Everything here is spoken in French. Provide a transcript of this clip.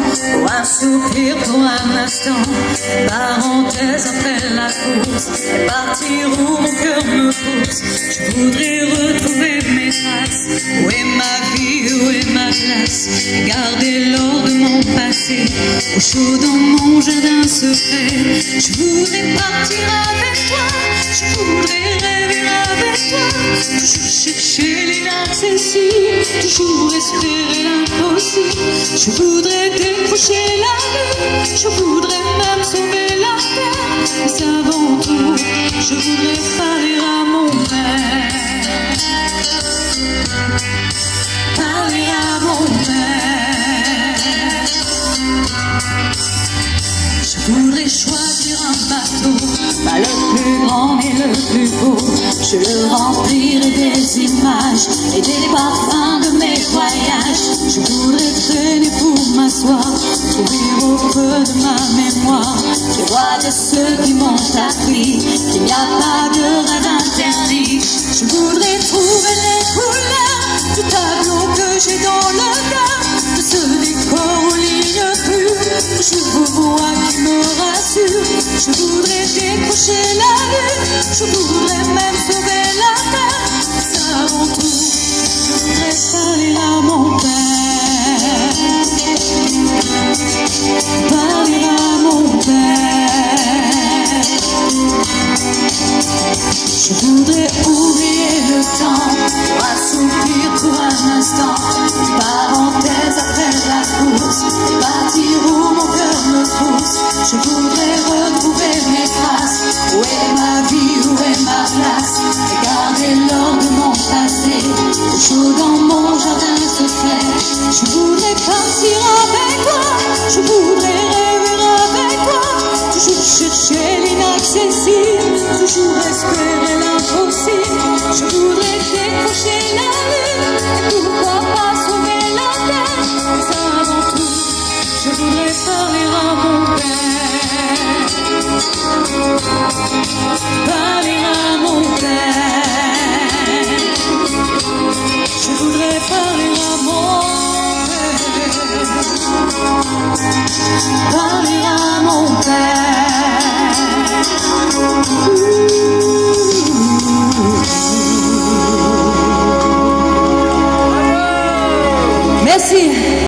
Pour un soupir, pour un instant, parenthèse après la course, et partir où mon cœur me pousse. Je voudrais retrouver mes traces. Où est ma vie, où est ma place? Garder l'or de mon passé, au chaud dans mon jardin secret. Je voudrais partir avec toi, je voudrais rêver avec toi. Toujours chercher l'inaccessible, toujours espérer l'impossible. Je voudrais décrocher la lune, je voudrais même sauver la terre. Mais avant tout, je voudrais parler à mon père. Parler à mon père. Je voudrais choisir un bateau, pas le plus grand mais le plus beau. Je le remplirai des images et des parfums de mes voyages. Je voudrais traîner pour m'asseoir, courir au creux de ma mémoire les voix de ceux qui m'ont appris qu'il n'y a pas de rêve interdit. Je voudrais trouver les couleurs du tableau que j'ai dans le cœur, de ce décor aux lignes pures. Je vous vois qui me rassure. Je voudrais décrocher la lune, je voudrais même sauver la terre. Mais avant tout, je voudrais parler à mon père. Parler à mon père. Je voudrais oublier le temps, pour assoupir pour un instant, parenthèse après la course, et partir où mon cœur me pousse. Je voudrais retrouver mes traces. Où est ma vie, où est ma place? Et garder l'or de mon passé, au chaud dans mon jardin secret. Je voudrais partir avec toi, je voudrais rêver avec toi. Toujours chercher l'inaccessible, toujours espérer la